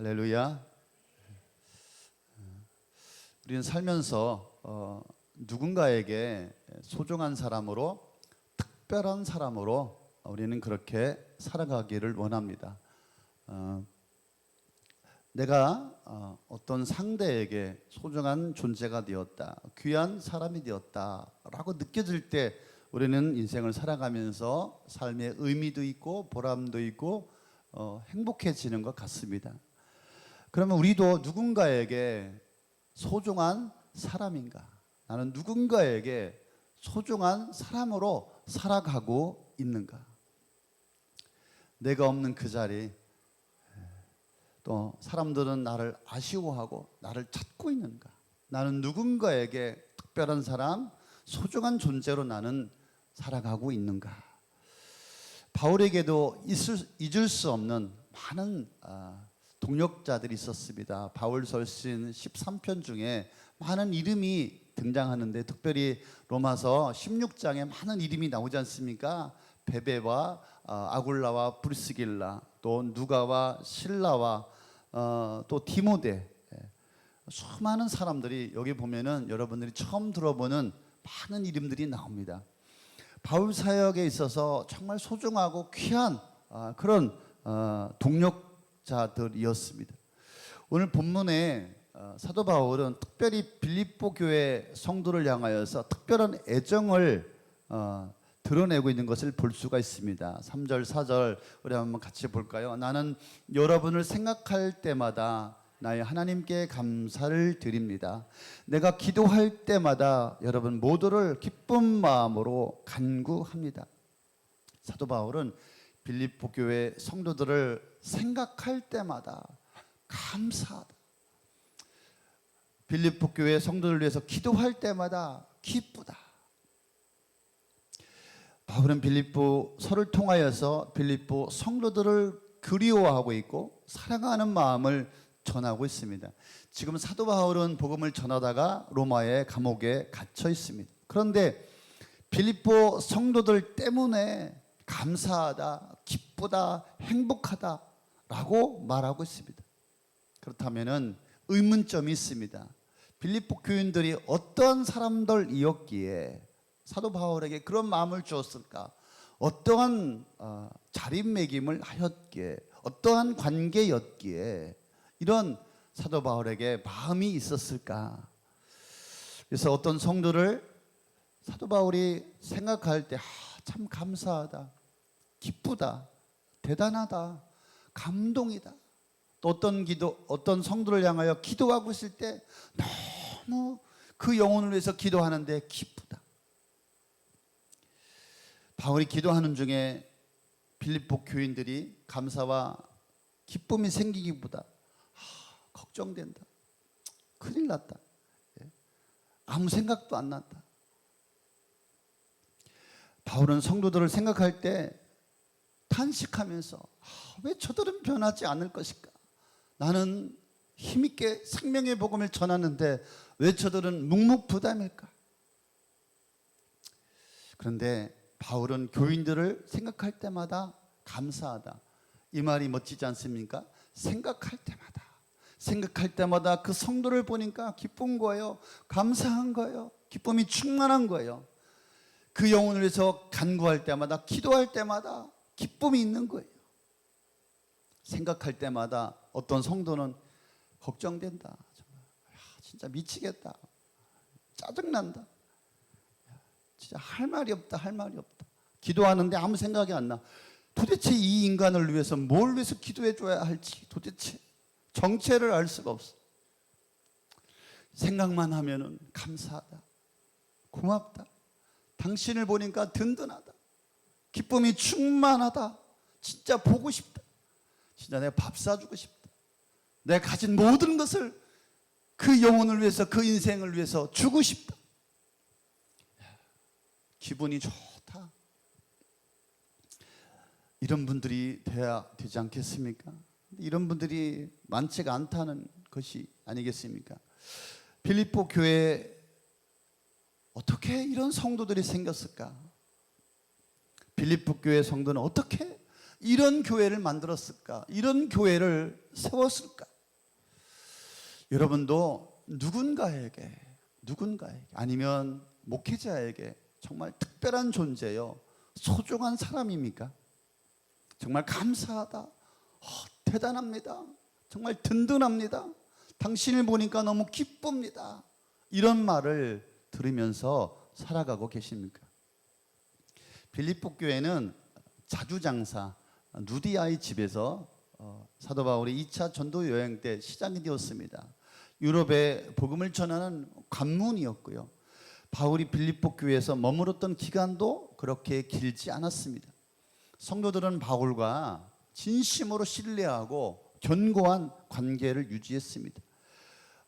할렐루야. 우리는 살면서 누군가에게 소중한 사람으로, 특별한 사람으로 우리는 그렇게 살아가기를 원합니다. 내가 어떤 상대에게 소중한 존재가 되었다, 귀한 사람이 되었다 라고 느껴질 때 우리는 인생을 살아가면서 삶의 의미도 있고 보람도 있고 행복해지는 것 같습니다. 그러면 우리도 누군가에게 소중한 사람인가? 나는 누군가에게 소중한 사람으로 살아가고 있는가? 내가 없는 그 자리, 또 사람들은 나를 아쉬워하고 나를 찾고 있는가? 나는 누군가에게 특별한 사람, 소중한 존재로 나는 살아가고 있는가? 바울에게도 잊을 수 없는 많은 동역자들이 있었습니다. 바울서신 13편 중에 많은 이름이 등장하는데, 특별히 로마서 16장에 많은 이름이 나오지 않습니까? 베베와 아굴라와 브리스길라, 또 누가와 실라와 또 디모데, 수많은 사람들이 여기 보면은 여러분들이 처음 들어보는 많은 이름들이 나옵니다. 바울 사역에 있어서 정말 소중하고 귀한 그런 동역자들이었습니다. 오늘 본문에 사도 바울은 특별히 빌립보 교회 성도를 향하여서 특별한 애정을 드러내고 있는 것을 볼 수가 있습니다. 3절, 4절 우리 한번 같이 볼까요? 나는 여러분을 생각할 때마다 나의 하나님께 감사를 드립니다. 내가 기도할 때마다 여러분 모두를 기쁜 마음으로 간구합니다. 사도 바울은 빌립보 교회 성도들을 생각할 때마다 감사하다. 빌립보 교회 성도들을 위해서 기도할 때마다 기쁘다. 바울은 빌립보서를 통하여서 빌립보 성도들을 그리워하고 있고 사랑하는 마음을 전하고 있습니다. 지금 사도 바울은 복음을 전하다가 로마의 감옥에 갇혀 있습니다. 그런데 빌립보 성도들 때문에 감사하다, 기쁘다, 행복하다 라고 말하고 있습니다. 그렇다면 의문점이 있습니다. 빌립보 교인들이 어떤 사람들이었기에 사도 바울에게 그런 마음을 주었을까? 어떠한 자립매김을 하였기에, 어떠한 관계였기에 이런 사도 바울에게 마음이 있었을까? 그래서 어떤 성도를 사도 바울이 생각할 때 참 감사하다, 기쁘다, 대단하다, 감동이다. 또 어떤 성도를 향하여 기도하고 있을 때 너무 그 영혼을 위해서 기도하는데 기쁘다. 바울이 기도하는 중에 빌립보 교인들이 감사와 기쁨이 생기기보다 걱정된다, 큰일 났다, 아무 생각도 안 났다. 바울은 성도들을 생각할 때 탄식하면서 왜 저들은 변하지 않을 것일까? 나는 힘있게 생명의 복음을 전하는데 왜 저들은 묵묵부담일까? 그런데 바울은 교인들을 생각할 때마다 감사하다. 이 말이 멋지지 않습니까? 생각할 때마다 그 성도를 보니까 기쁜 거예요. 감사한 거예요. 기쁨이 충만한 거예요. 그 영혼을 위해서 간구할 때마다, 기도할 때마다 기쁨이 있는 거예요. 생각할 때마다 어떤 성도는 걱정된다. 정말. 진짜 미치겠다. 짜증난다. 진짜 할 말이 없다. 기도하는데 아무 생각이 안 나. 도대체 이 인간을 위해서 뭘 위해서 기도해 줘야 할지 도대체 정체를 알 수가 없어. 생각만 하면은 감사하다, 고맙다, 당신을 보니까 든든하다, 기쁨이 충만하다, 진짜 보고 싶다, 진짜 내가 밥 사주고 싶다, 내가 가진 모든 것을 그 영혼을 위해서, 그 인생을 위해서 주고 싶다, 기분이 좋다. 이런 분들이 돼야 되지 않겠습니까? 이런 분들이 많지가 않다는 것이 아니겠습니까? 빌립보 교회에 어떻게 이런 성도들이 생겼을까? 빌립보 교회 성도는 어떻게 이런 교회를 만들었을까? 이런 교회를 세웠을까? 여러분도 누군가에게 아니면 목회자에게 정말 특별한 존재요, 소중한 사람입니까? 정말 감사하다, 대단합니다, 정말 든든합니다, 당신을 보니까 너무 기쁩니다, 이런 말을 들으면서 살아가고 계십니까? 빌립보 교회는 자주장사 누디아의 집에서 사도 바울이 2차 전도 여행 때 시작이 되었습니다. 유럽에 복음을 전하는 관문이었고요. 바울이 빌립보 교회에서 머물렀던 기간도 그렇게 길지 않았습니다. 성도들은 바울과 진심으로 신뢰하고 견고한 관계를 유지했습니다.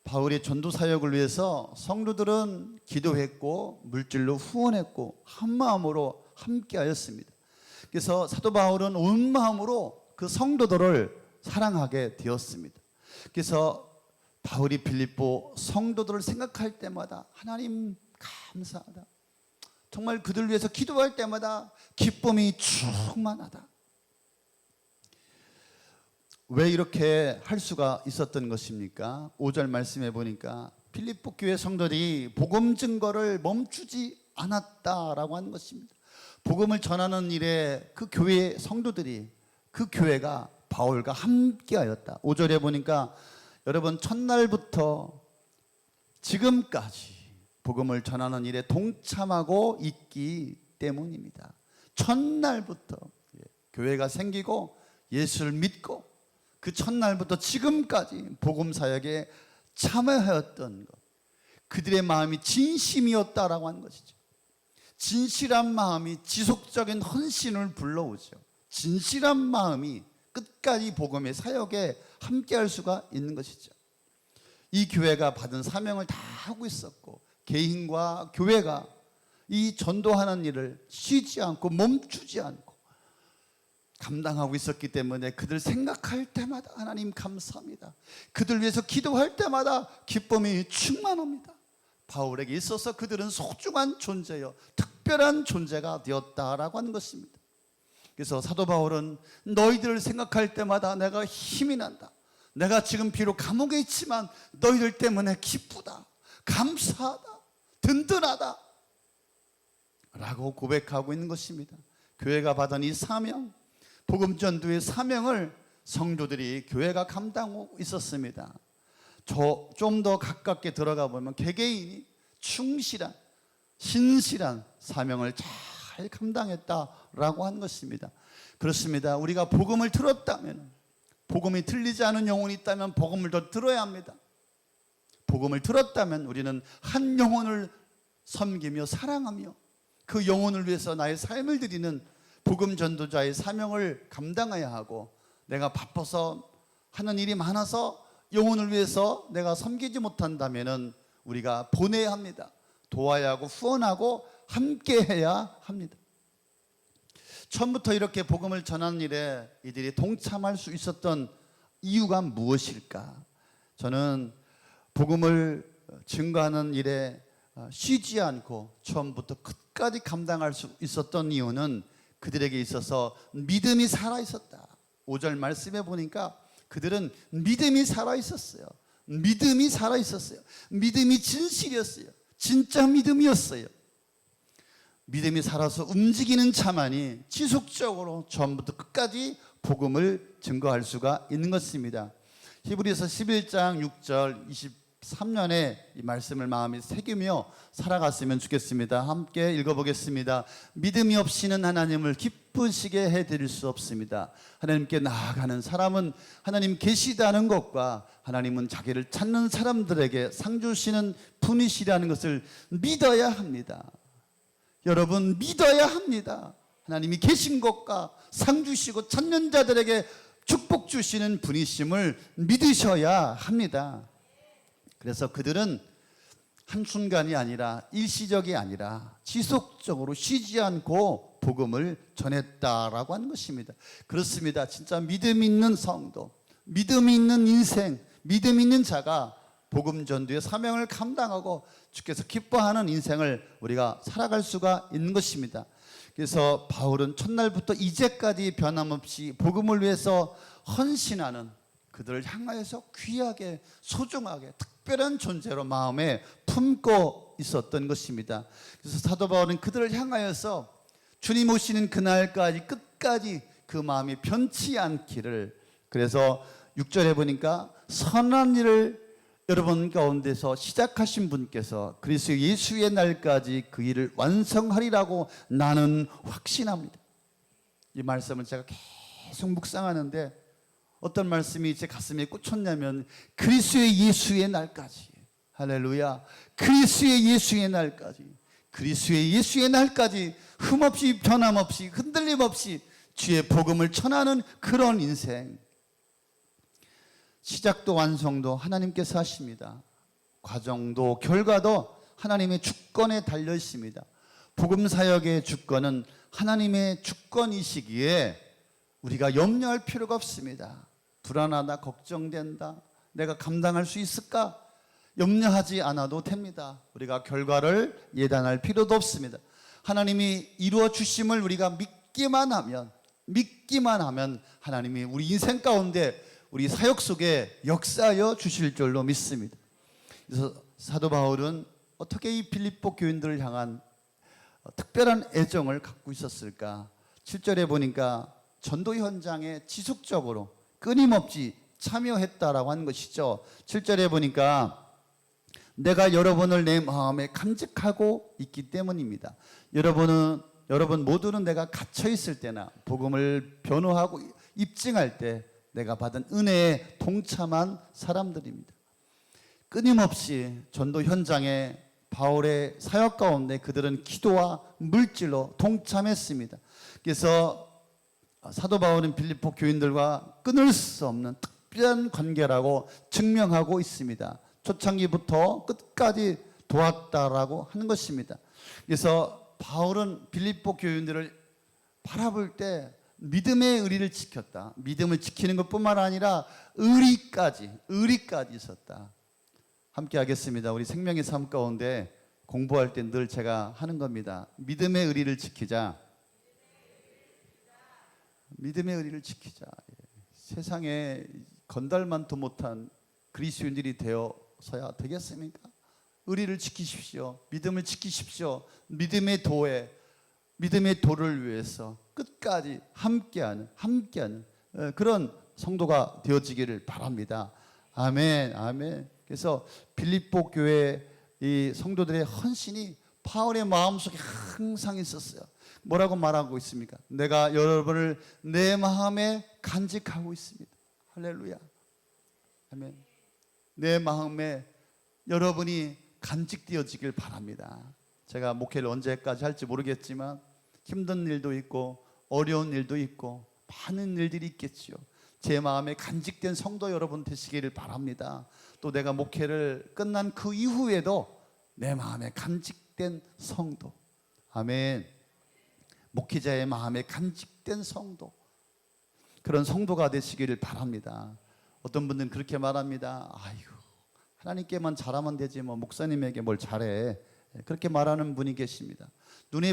바울의 전도 사역을 위해서 성도들은 기도했고 물질로 후원했고 한 마음으로 함께하였습니다. 그래서 사도 바울은 온 마음으로 그 성도들을 사랑하게 되었습니다. 그래서 바울이 빌립보 성도들을 생각할 때마다 하나님 감사하다, 정말 그들 위해서 기도할 때마다 기쁨이 충만하다. 왜 이렇게 할 수가 있었던 것입니까? 5절 말씀해 보니까 빌립보 교회 성도들이 복음 증거를 멈추지 않았다라고 하는 것입니다. 복음을 전하는 일에 그 교회 성도들이, 그 교회가 바울과 함께하였다. 5절에 보니까 여러분, 첫날부터 지금까지 복음을 전하는 일에 동참하고 있기 때문입니다. 첫날부터 교회가 생기고 예수를 믿고 그 첫날부터 지금까지 복음 사역에 참여하였던 것, 그들의 마음이 진심이었다라고 하는 것이죠. 진실한 마음이 지속적인 헌신을 불러오죠. 진실한 마음이 끝까지 복음의 사역에 함께할 수가 있는 것이죠. 이 교회가 받은 사명을 다 하고 있었고, 개인과 교회가 이 전도하는 일을 쉬지 않고 멈추지 않고 감당하고 있었기 때문에 그들 생각할 때마다 하나님 감사합니다, 그들 위해서 기도할 때마다 기쁨이 충만합니다. 바울에게 있어서 그들은 소중한 존재요, 특별한 존재가 되었다라고 하는 것입니다. 그래서 사도 바울은 너희들을 생각할 때마다 내가 힘이 난다, 내가 지금 비록 감옥에 있지만 너희들 때문에 기쁘다, 감사하다, 든든하다 라고 고백하고 있는 것입니다. 교회가 받은 이 사명, 복음 전도의 사명을 성도들이, 교회가 감당하고 있었습니다. 좀 더 가깝게 들어가 보면 개개인이 충실한, 신실한 사명을 잘 감당했다라고 하는 것입니다. 그렇습니다. 우리가 복음을 들었다면, 복음이 들리지 않은 영혼이 있다면 복음을 더 들어야 합니다. 복음을 들었다면 우리는 한 영혼을 섬기며 사랑하며 그 영혼을 위해서 나의 삶을 드리는 복음 전도자의 사명을 감당해야 하고, 내가 바빠서 하는 일이 많아서 영혼을 위해서 내가 섬기지 못한다면 우리가 보내야 합니다. 도와야 하고 후원하고 함께해야 합니다. 처음부터 이렇게 복음을 전하는 일에 이들이 동참할 수 있었던 이유가 무엇일까? 저는 복음을 증거하는 일에 쉬지 않고 처음부터 끝까지 감당할 수 있었던 이유는 그들에게 있어서 믿음이 살아있었다. 5절 말씀에 보니까 그들은 믿음이 살아있었어요. 믿음이 살아있었어요. 믿음이 진실이었어요. 진짜 믿음이었어요. 믿음이 살아서 움직이는 자만이 지속적으로 처음부터 끝까지 복음을 증거할 수가 있는 것입니다. 히브리서 11장 6절 23년에 이 말씀을 마음에 새기며 살아갔으면 좋겠습니다. 함께 읽어보겠습니다. 믿음이 없이는 하나님을 기쁘시게 해드릴 수 없습니다. 하나님께 나아가는 사람은 하나님 계시다는 것과 하나님은 자기를 찾는 사람들에게 상 주시는 분이시라는 것을 믿어야 합니다. 여러분, 믿어야 합니다. 하나님이 계신 것과 상 주시고 찾는 자들에게 축복 주시는 분이심을 믿으셔야 합니다. 그래서 그들은 한순간이 아니라 일시적이 아니라 지속적으로 쉬지 않고 복음을 전했다라고 하는 것입니다. 그렇습니다. 진짜 믿음 있는 성도, 믿음 있는 인생, 믿음 있는 자가 복음 전도의 사명을 감당하고 주께서 기뻐하는 인생을 우리가 살아갈 수가 있는 것입니다. 그래서 바울은 첫날부터 이제까지 변함없이 복음을 위해서 헌신하는 그 그들을 향하여서 귀하게 소중하게 특별한 존재로 마음에 품고 있었던 것입니다. 그래서 사도 바울은 그들을 향하여서 주님 오시는 그날까지 끝까지 그 마음이 변치 않기를, 그래서 6절에 보니까 선한 일을 여러분 가운데서 시작하신 분께서 그리스도 예수의 날까지 그 일을 완성하리라고 나는 확신합니다. 이 말씀을 제가 계속 묵상하는데 어떤 말씀이 제 가슴에 꽂혔냐면 그리스도의 예수의 날까지, 할렐루야, 그리스도의 예수의 날까지, 그리스도의 예수의 날까지 흠없이 변함없이 흔들림 없이 주의 복음을 전하는 그런 인생. 시작도 완성도 하나님께서 하십니다. 과정도 결과도 하나님의 주권에 달려 있습니다. 복음 사역의 주권은 하나님의 주권이시기에 우리가 염려할 필요가 없습니다. 불안하다, 걱정된다, 내가 감당할 수 있을까? 염려하지 않아도 됩니다. 우리가 결과를 예단할 필요도 없습니다. 하나님이 이루어 주심을 우리가 믿기만 하면 하나님이 우리 인생 가운데 우리 사역 속에 역사하여 주실 줄로 믿습니다. 그래서 사도 바울은 어떻게 이 빌립보 교인들을 향한 특별한 애정을 갖고 있었을까? 7절에 보니까 전도 현장에 지속적으로 끊임없이 참여했다라고 하는 것이죠. 7절에 보니까 내가 여러분을 내 마음에 간직하고 있기 때문입니다. 여러분 모두는 내가 갇혀 있을 때나 복음을 변호하고 입증할 때 내가 받은 은혜에 동참한 사람들입니다. 끊임없이 전도 현장에 바울의 사역 가운데 그들은 기도와 물질로 동참했습니다. 그래서 사도 바울은 빌립보 교인들과 끊을 수 없는 특별한 관계라고 증명하고 있습니다. 초창기부터 끝까지 도왔다라고 하는 것입니다. 그래서 바울은 빌립보 교인들을 바라볼 때 믿음의 의리를 지켰다. 믿음을 지키는 것뿐만 아니라 의리까지 있었다. 함께 하겠습니다. 우리 생명의 삶 가운데 공부할 때 늘 제가 하는 겁니다. 믿음의 의리를 지키자. 믿음의 의리를 지키자. 세상에 건달만도 못한 그리스도인들이 되어서야 되겠습니까? 의리를 지키십시오. 믿음을 지키십시오. 믿음의 도를 위해서 끝까지 함께하는 그런 성도가 되어지기를 바랍니다. 아멘, 아멘. 그래서 빌립보 교회 이 성도들의 헌신이 바울의 마음속에 항상 있었어요. 뭐라고 말하고 있습니까? 내가 여러분을 내 마음에 간직하고 있습니다. 할렐루야. 아멘. 내 마음에 여러분이 간직되어지길 바랍니다. 제가 목회를 언제까지 할지 모르겠지만 힘든 일도 있고 어려운 일도 있고 많은 일들이 있겠지요. 제 마음에 간직된 성도 여러분 되시기를 바랍니다. 또 내가 목회를 끝난 그 이후에도 내 마음에 간직된 성도, 아멘. 목회자의 마음에 간직된 성도, 그런 성도가 되시기를 바랍니다. 어떤 분들은 그렇게 말합니다. 아이고, 하나님께만 잘하면 되지 뭐 목사님에게 뭘 잘해, 그렇게 말하는 분이 계십니다. 눈에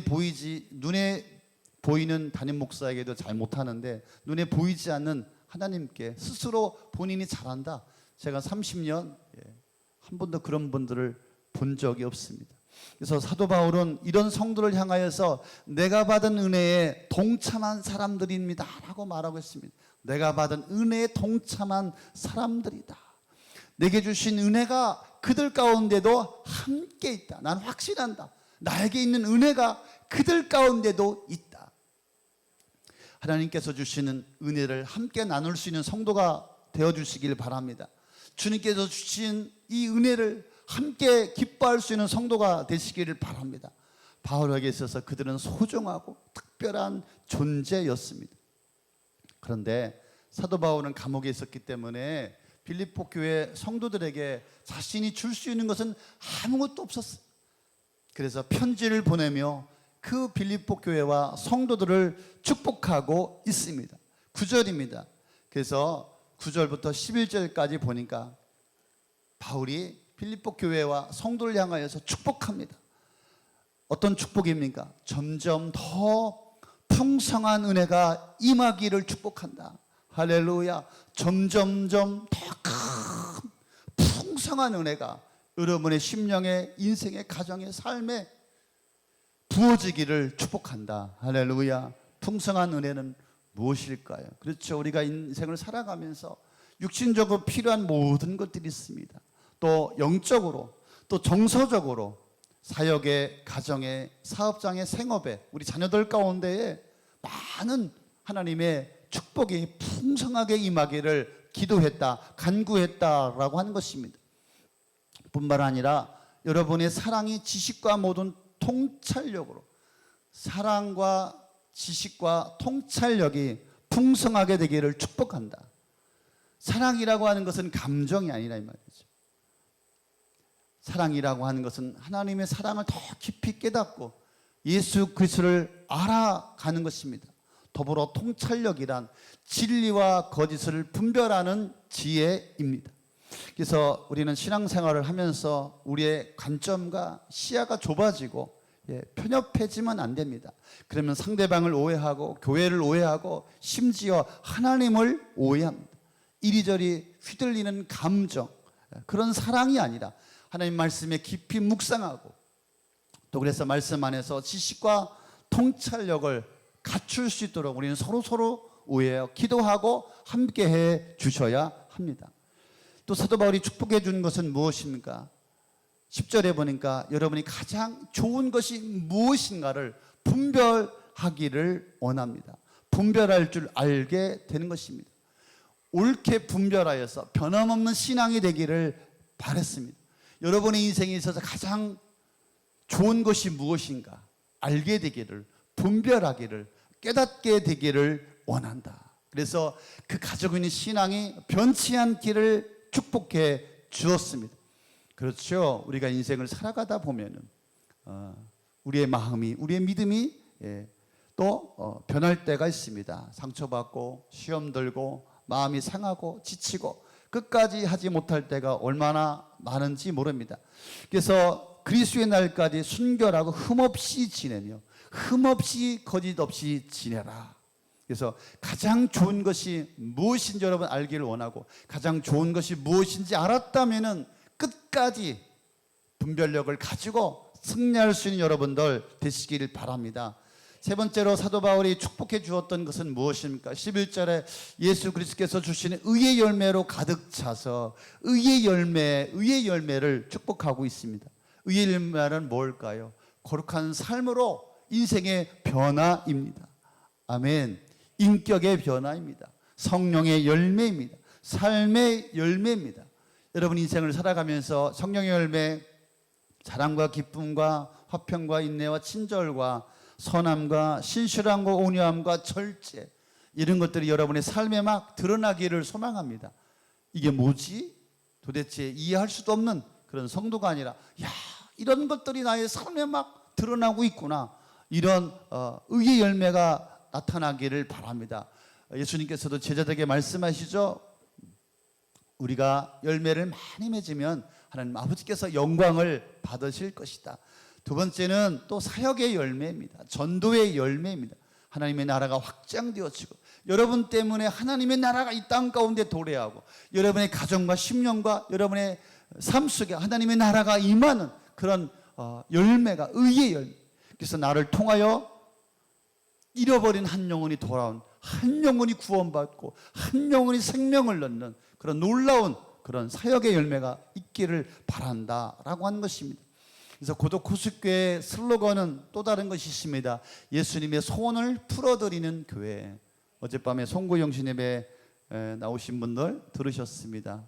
보이는 담임 목사에게도 잘 못하는데 눈에 보이지 않는 하나님께 스스로 본인이 잘한다. 제가 30년 한 번도 그런 분들을 본 적이 없습니다. 그래서 사도 바울은 이런 성도를 향하여서 내가 받은 은혜에 동참한 사람들입니다 라고 말하고 있습니다. 내가 받은 은혜에 동참한 사람들이다. 내게 주신 은혜가 그들 가운데도 함께 있다. 난 확신한다. 나에게 있는 은혜가 그들 가운데도 있다. 하나님께서 주시는 은혜를 함께 나눌 수 있는 성도가 되어주시길 바랍니다. 주님께서 주신 이 은혜를 함께 기뻐할 수 있는 성도가 되시기를 바랍니다. 바울에게 있어서 그들은 소중하고 특별한 존재였습니다. 그런데 사도 바울은 감옥에 있었기 때문에 빌립보 교회 성도들에게 자신이 줄 수 있는 것은 아무것도 없었어요. 그래서 편지를 보내며 그 빌립보 교회와 성도들을 축복하고 있습니다. 9절입니다. 그래서 9절부터 11절까지 보니까 바울이 빌립보 교회와 성도를 향하여서 축복합니다. 어떤 축복입니까? 점점 더 풍성한 은혜가 임하기를 축복한다. 할렐루야. 점점점 더 큰 풍성한 은혜가 여러분의 심령의 인생의 가정의 삶에 부어지기를 축복한다. 할렐루야. 풍성한 은혜는 무엇일까요? 그렇죠. 우리가 인생을 살아가면서 육신적으로 필요한 모든 것들이 있습니다. 또 영적으로, 또 정서적으로 사역의, 가정의, 사업장의, 생업에, 우리 자녀들 가운데에 많은 하나님의 축복이 풍성하게 임하기를 기도했다, 간구했다라고 하는 것입니다. 뿐만 아니라 여러분의 사랑이 지식과 모든 통찰력으로, 사랑과 지식과 통찰력이 풍성하게 되기를 축복한다. 사랑이라고 하는 것은 감정이 아니라 이 말이죠. 사랑이라고 하는 것은 하나님의 사랑을 더 깊이 깨닫고 예수 그리스도를 알아가는 것입니다. 더불어 통찰력이란 진리와 거짓을 분별하는 지혜입니다. 그래서 우리는 신앙생활을 하면서 우리의 관점과 시야가 좁아지고 편협해지면 안 됩니다. 그러면 상대방을 오해하고 교회를 오해하고 심지어 하나님을 오해합니다. 이리저리 휘둘리는 감정, 그런 사랑이 아니라 하나님 말씀에 깊이 묵상하고, 또 그래서 말씀 안에서 지식과 통찰력을 갖출 수 있도록 우리는 서로 오해하여 기도하고 함께해 주셔야 합니다. 또 사도 바울이 축복해 주는 것은 무엇입니까? 10절에 보니까 여러분이 가장 좋은 것이 무엇인가를 분별하기를 원합니다. 분별할 줄 알게 되는 것입니다. 옳게 분별하여서 변함없는 신앙이 되기를 바랬습니다. 여러분의 인생에 있어서 가장 좋은 것이 무엇인가 알게 되기를, 분별하기를, 깨닫게 되기를 원한다. 그래서 그 가지고 있는 신앙이 변치 않기를 축복해 주었습니다. 그렇죠. 우리가 인생을 살아가다 보면은 우리의 마음이, 우리의 믿음이 또 변할 때가 있습니다. 상처받고 시험 들고 마음이 상하고 지치고 끝까지 하지 못할 때가 얼마나 많은지 모릅니다. 그래서 그리스도의 날까지 순결하고 흠없이 지내며 흠없이 거짓 없이 지내라. 그래서 가장 좋은 것이 무엇인지 여러분 알기를 원하고, 가장 좋은 것이 무엇인지 알았다면은 끝까지 분별력을 가지고 승리할 수 있는 여러분들 되시기를 바랍니다. 세 번째로 사도 바울이 축복해 주었던 것은 무엇입니까? 11절에 예수 그리스도께서 주시는 의의 열매로 가득 차서 의의 열매를 축복하고 있습니다. 의의 열매는 뭘까요? 거룩한 삶으로 인생의 변화입니다. 아멘. 인격의 변화입니다. 성령의 열매입니다. 삶의 열매입니다. 여러분 인생을 살아가면서 성령의 열매, 사랑과 기쁨과 화평과 인내와 친절과 선함과 신실함과 온유함과 절제, 이런 것들이 여러분의 삶에 막 드러나기를 소망합니다. 이게 뭐지? 도대체 이해할 수도 없는 그런 성도가 아니라, 야, 이런 것들이 나의 삶에 막 드러나고 있구나, 이런 의의 열매가 나타나기를 바랍니다. 예수님께서도 제자들에게 말씀하시죠. 우리가 열매를 많이 맺으면 하나님 아버지께서 영광을 받으실 것이다. 두 번째는 또 사역의 열매입니다. 전도의 열매입니다. 하나님의 나라가 확장되어지고 여러분 때문에 하나님의 나라가 이 땅 가운데 도래하고 여러분의 가정과 심령과 여러분의 삶 속에 하나님의 나라가 임하는 그런 열매가 의의 열매. 그래서 나를 통하여 잃어버린 한 영혼이 돌아온, 한 영혼이 구원받고 한 영혼이 생명을 얻는 그런 놀라운 그런 사역의 열매가 있기를 바란다라고 하는 것입니다. 그래서 고독 호숫교회의 슬로건은 또 다른 것이 있습니다. 예수님의 소원을 풀어드리는 교회. 어젯밤에 송구영신 예배 나오신 분들 들으셨습니다.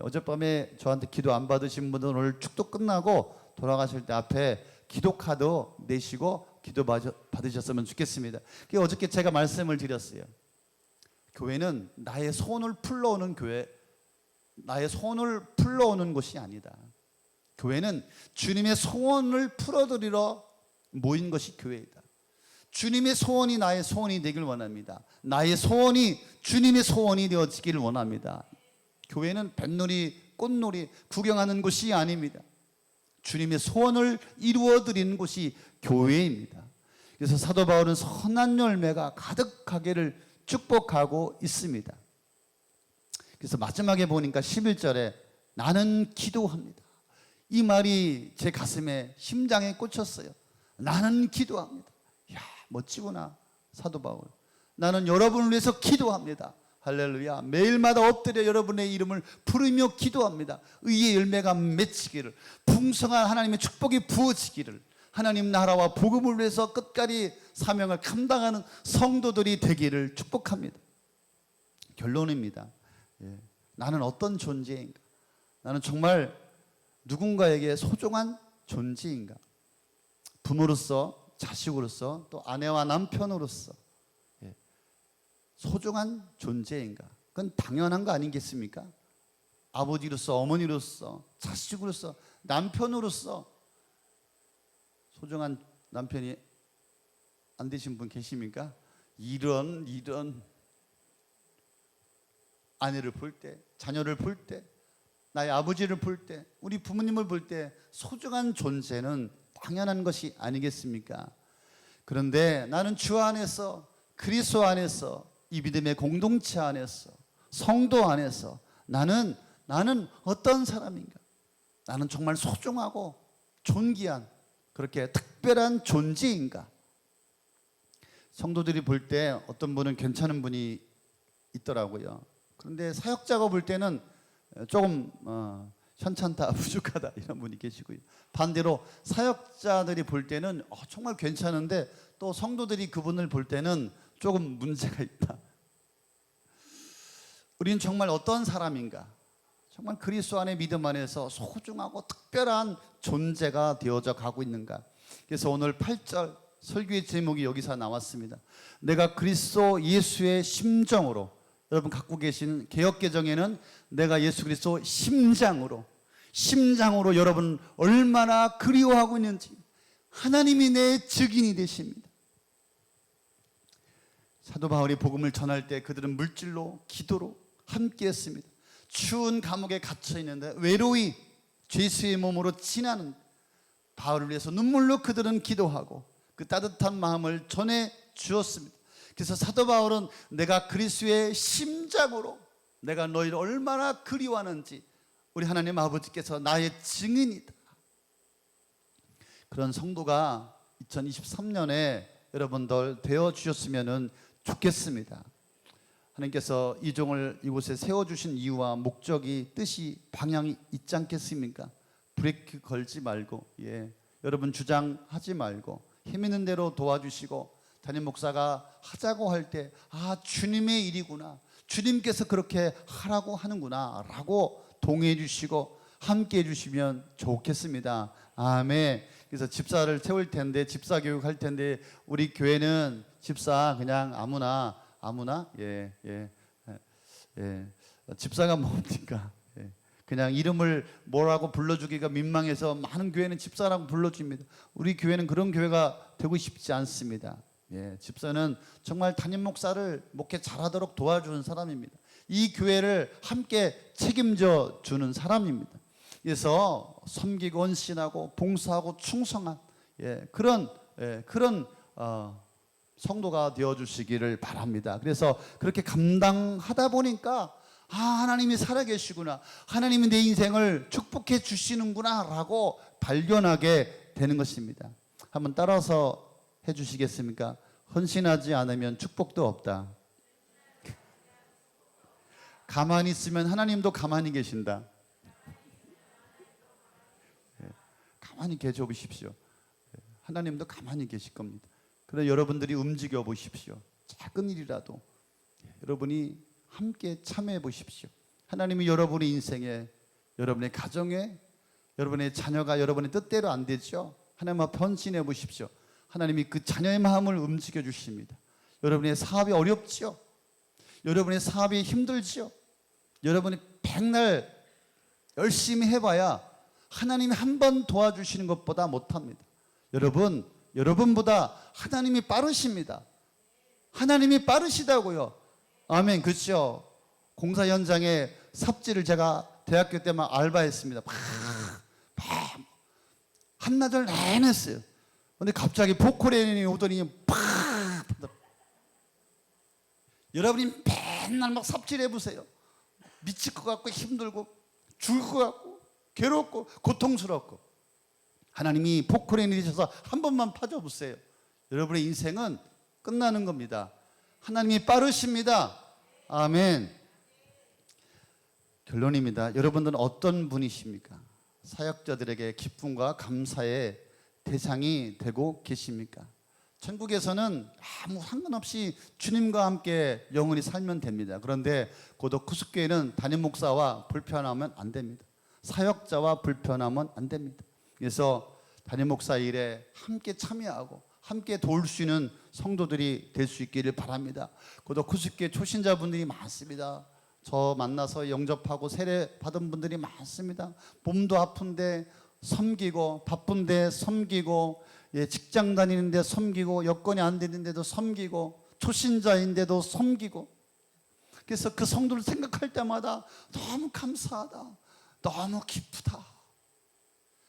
어젯밤에 저한테 기도 안 받으신 분들은 오늘 축도 끝나고 돌아가실 때 앞에 기도 카드 내시고 기도 받으셨으면 좋겠습니다. 어저께 제가 말씀을 드렸어요. 교회는 나의 소원을 풀러오는 교회, 나의 소원을 풀러오는 곳이 아니다. 교회는 주님의 소원을 풀어드리러 모인 것이 교회이다. 주님의 소원이 나의 소원이 되길 원합니다. 나의 소원이 주님의 소원이 되어지기를 원합니다. 교회는 뱃놀이, 꽃놀이, 구경하는 곳이 아닙니다. 주님의 소원을 이루어드리는 곳이 교회입니다. 그래서 사도 바울은 선한 열매가 가득하기를 축복하고 있습니다. 그래서 마지막에 보니까 11절에 나는 기도합니다. 이 말이 제 가슴에 심장에 꽂혔어요. 나는 기도합니다. 이야, 멋지구나 사도 바울. 나는 여러분을 위해서 기도합니다. 할렐루야. 매일마다 엎드려 여러분의 이름을 부르며 기도합니다. 의의 열매가 맺히기를, 풍성한 하나님의 축복이 부어지기를, 하나님 나라와 복음을 위해서 끝까지 사명을 감당하는 성도들이 되기를 축복합니다. 결론입니다. 나는 어떤 존재인가? 나는 정말 누군가에게 소중한 존재인가? 부모로서, 자식으로서, 또 아내와 남편으로서 소중한 존재인가? 그건 당연한 거 아니겠습니까? 아버지로서, 어머니로서, 자식으로서, 남편으로서 소중한 남편이 안 되신 분 계십니까? 이런 아내를 볼 때, 자녀를 볼 때, 나의 아버지를 볼 때, 우리 부모님을 볼 때 소중한 존재는 당연한 것이 아니겠습니까? 그런데 나는 주 안에서, 그리스도 안에서, 이 믿음의 공동체 안에서, 성도 안에서 나는 어떤 사람인가? 나는 정말 소중하고 존귀한, 그렇게 특별한 존재인가? 성도들이 볼 때 어떤 분은 괜찮은 분이 있더라고요. 그런데 사역자가 볼 때는 조금 현찮다, 부족하다 이런 분이 계시고요. 반대로 사역자들이 볼 때는 정말 괜찮은데 또 성도들이 그분을 볼 때는 조금 문제가 있다. 우리는 정말 어떤 사람인가? 정말 그리스도 안의 믿음 안에서 소중하고 특별한 존재가 되어져 가고 있는가? 그래서 오늘 8절 설교의 제목이 여기서 나왔습니다. 내가 그리스도 예수의 심정으로, 여러분 갖고 계신 개역개정에는 내가 예수 그리스도 심장으로 여러분 얼마나 그리워하고 있는지 하나님이 내 증인이 되십니다. 사도 바울이 복음을 전할 때 그들은 물질로, 기도로 함께했습니다. 추운 감옥에 갇혀 있는데 외로이 죄수의 몸으로 지나는 바울을 위해서 눈물로 그들은 기도하고 그 따뜻한 마음을 전해 주었습니다. 그래서 사도 바울은 내가 그리스도의 심장으로 내가 너희를 얼마나 그리워하는지 우리 하나님 아버지께서 나의 증인이다. 그런 성도가 2023년에 여러분들 되어 주셨으면 좋겠습니다. 하나님께서 이 종을 이곳에 세워주신 이유와 목적이, 뜻이, 방향이 있지 않겠습니까? 브레이크 걸지 말고, 여러분 주장하지 말고 힘 있는 대로 도와주시고, 담임 목사가 하자고 할 때 주님의 일이구나, 주님께서 그렇게 하라고 하는구나 라고 동의해 주시고 함께 해 주시면 좋겠습니다. 아멘. 그래서 집사를 세울 텐데, 집사 교육 할 텐데, 우리 교회는 집사 그냥 아무나 집사가 뭡니까? 그냥 이름을 뭐라고 불러주기가 민망해서 많은 교회는 집사라고 불러줍니다. 우리 교회는 그런 교회가 되고 싶지 않습니다. 집사는 정말 담임 목사를 목회 잘하도록 도와주는 사람입니다. 이 교회를 함께 책임져 주는 사람입니다. 그래서 섬기고 헌신하고 봉사하고 충성한 그런 성도가 되어주시기를 바랍니다. 그래서 그렇게 감당하다 보니까 하나님이 살아계시구나, 하나님이 내 인생을 축복해 주시는구나 라고 발견하게 되는 것입니다. 한번 따라서 해주시겠습니까? 헌신하지 않으면 축복도 없다. 가만히 있으면 하나님도 가만히 계신다. 가만히 계셔 보십시오. 하나님도 가만히 계실 겁니다. 그래서 여러분들이 움직여 보십시오. 작은 일이라도 여러분이 함께 참여해 보십시오. 하나님이 여러분의 인생에, 여러분의 가정에, 여러분의 자녀가 여러분의 뜻대로 안 되죠. 하나님 앞에 헌신해 보십시오. 하나님이 그 자녀의 마음을 움직여 주십니다. 여러분의 사업이 어렵죠? 여러분의 사업이 힘들죠? 여러분이 백날 열심히 해봐야 하나님이 한 번 도와주시는 것보다 못합니다. 여러분보다 하나님이 빠르십니다. 하나님이 빠르시다고요. 아멘. 그렇죠? 공사 현장에 삽질을 제가 대학교 때만 알바했습니다. 한나절 내내 했어요. 근데 갑자기 포크레인이 오더니 여러분이 맨날 막 삽질해 보세요. 미칠 것 같고 힘들고 죽을 것 같고 괴롭고 고통스럽고, 하나님이 포크레인 내리셔서 한 번만 파줘보세요. 여러분의 인생은 끝나는 겁니다. 하나님이 빠르십니다. 아멘. 결론입니다. 여러분들은 어떤 분이십니까? 사역자들에게 기쁨과 감사의 대상이 되고 계십니까? 천국에서는 아무 상관없이 주님과 함께 영원히 살면 됩니다. 그런데 고독 구숙교회는 담임 목사와 불편하면 안 됩니다. 사역자와 불편하면 안 됩니다. 그래서 담임 목사 일에 함께 참여하고 함께 도울 수 있는 성도들이 될 수 있기를 바랍니다. 고독 구숙교회 초신자분들이 많습니다. 저 만나서 영접하고 세례 받은 분들이 많습니다. 몸도 아픈데 섬기고, 바쁜데 섬기고, 직장 다니는데 섬기고, 여건이 안 되는데도 섬기고, 초신자인데도 섬기고. 그래서 그 성도를 생각할 때마다 너무 감사하다, 너무 기쁘다,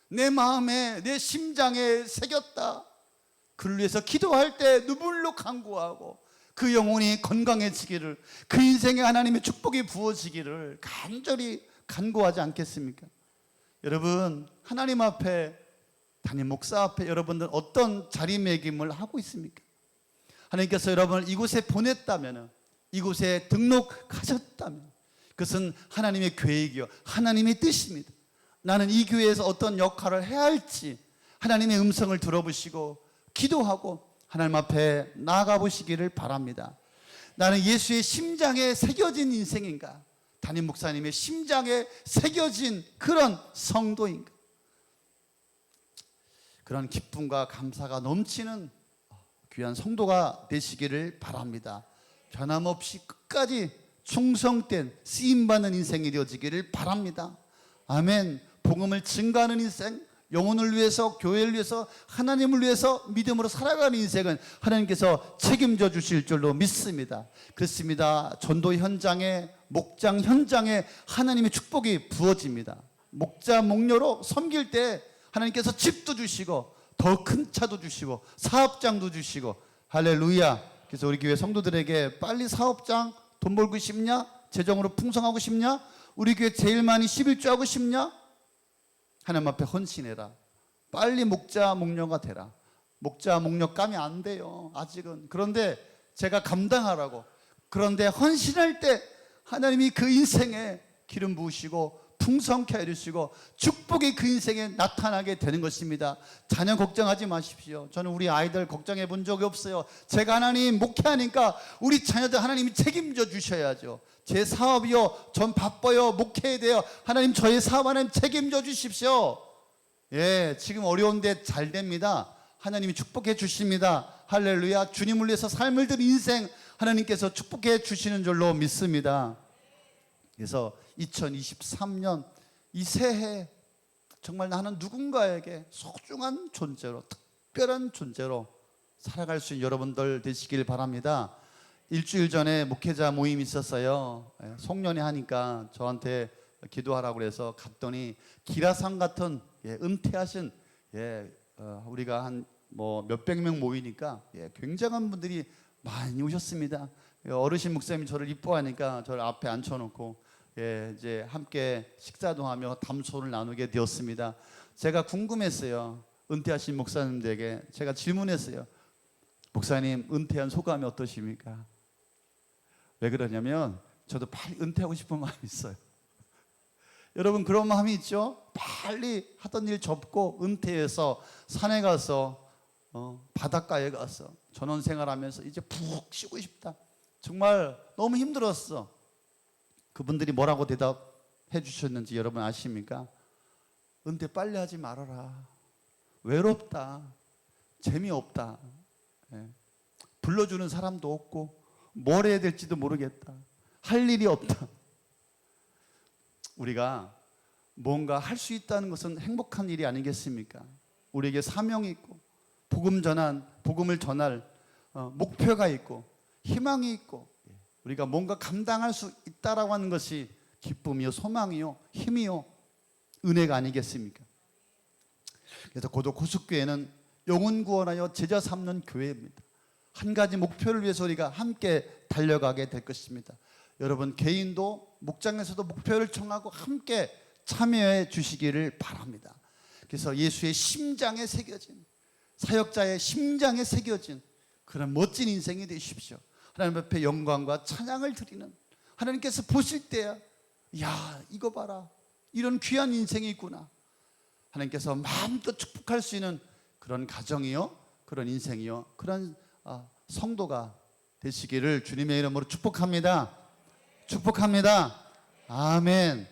내 마음에 내 심장에 새겼다. 그를 위해서 기도할 때 눈물로 간구하고 그 영혼이 건강해지기를, 그 인생에 하나님의 축복이 부어지기를 간절히 간구하지 않겠습니까? 여러분, 하나님 앞에, 담임 목사 앞에 여러분들 어떤 자리매김을 하고 있습니까? 하나님께서 여러분을 이곳에 보냈다면, 이곳에 등록하셨다면 그것은 하나님의 계획이요 하나님의 뜻입니다. 나는 이 교회에서 어떤 역할을 해야 할지 하나님의 음성을 들어보시고 기도하고 하나님 앞에 나아가 보시기를 바랍니다. 나는 예수의 심장에 새겨진 인생인가? 담임 목사님의 심장에 새겨진 그런 성도인가? 그런 기쁨과 감사가 넘치는 귀한 성도가 되시기를 바랍니다. 변함없이 끝까지 충성된 쓰임받는 인생이 되어지기를 바랍니다. 아멘. 복음을 증거하는 인생, 영혼을 위해서, 교회를 위해서, 하나님을 위해서 믿음으로 살아가는 인생은 하나님께서 책임져 주실 줄로 믿습니다. 그렇습니다. 전도 현장에, 목장 현장에 하나님의 축복이 부어집니다. 목자 목녀로 섬길 때 하나님께서 집도 주시고 더 큰 차도 주시고 사업장도 주시고, 할렐루야. 그래서 우리 교회 성도들에게 빨리 사업장 돈 벌고 싶냐? 재정으로 풍성하고 싶냐? 우리 교회 제일 많이 11조 하고 싶냐? 하나님 앞에 헌신해라. 빨리 목자 목녀가 되라. 목자 목녀 까면 안 돼요, 아직은. 그런데 제가 감당하라고, 그런데 헌신할 때 하나님이 그 인생에 기름 부으시고 풍성케 해주시고 축복이 그 인생에 나타나게 되는 것입니다. 자녀 걱정하지 마십시오. 저는 우리 아이들 걱정해 본 적이 없어요. 제가 하나님 목회하니까 우리 자녀들 하나님이 책임져 주셔야죠. 제 사업이요, 전 바빠요, 목회해야 돼요. 하나님 저의 사업 하나님 책임져 주십시오. 예, 지금 어려운데 잘 됩니다. 하나님이 축복해 주십니다. 할렐루야. 주님을 위해서 삶을 든 인생 하나님께서 축복해 주시는 줄로 믿습니다. 그래서 2023년 이 새해 정말 나는 누군가에게 소중한 존재로, 특별한 존재로 살아갈 수 있는 여러분들 되시길 바랍니다. 일주일 전에 목회자 모임이 있었어요. 송년회 하니까 저한테 기도하라고 그래서 갔더니 기라상 같은 은퇴하신 우리가 한 뭐 몇백 명 모이니까 굉장한 분들이 많이 오셨습니다. 어르신 목사님이 저를 이뻐하니까 저를 앞에 앉혀놓고 이제 함께 식사도 하며 담소를 나누게 되었습니다. 제가 궁금했어요. 은퇴하신 목사님들에게 제가 질문했어요. 목사님, 은퇴한 소감이 어떠십니까? 왜 그러냐면 저도 빨리 은퇴하고 싶은 마음이 있어요. 여러분 그런 마음이 있죠? 빨리 하던 일 접고 은퇴해서 산에 가서 바닷가에 가서 전원생활하면서 이제 푹 쉬고 싶다. 정말 너무 힘들었어. 그분들이 뭐라고 대답해 주셨는지 여러분 아십니까? 은퇴 빨리 하지 말아라. 외롭다. 재미없다. 불러주는 사람도 없고 뭘 해야 될지도 모르겠다. 할 일이 없다. 우리가 뭔가 할 수 있다는 것은 행복한 일이 아니겠습니까? 우리에게 사명이 있고 복음을 전할 목표가 있고 희망이 있고 우리가 뭔가 감당할 수 있다라고 하는 것이 기쁨이요, 소망이요, 힘이요, 은혜가 아니겠습니까? 그래서 고독 구숙교회는 영혼 구원하여 제자 삼는 교회입니다. 한 가지 목표를 위해서 우리가 함께 달려가게 될 것입니다. 여러분 개인도 목장에서도 목표를 정하고 함께 참여해 주시기를 바랍니다. 그래서 예수의 심장에 새겨진, 사역자의 심장에 새겨진 그런 멋진 인생이 되십시오. 하나님 앞에 영광과 찬양을 드리는, 하나님께서 보실 때야 야 이거 봐라, 이런 귀한 인생이 있구나, 하나님께서 마음껏 축복할 수 있는 그런 가정이요, 그런 인생이요, 그런 성도가 되시기를 주님의 이름으로 축복합니다. 축복합니다. 아멘.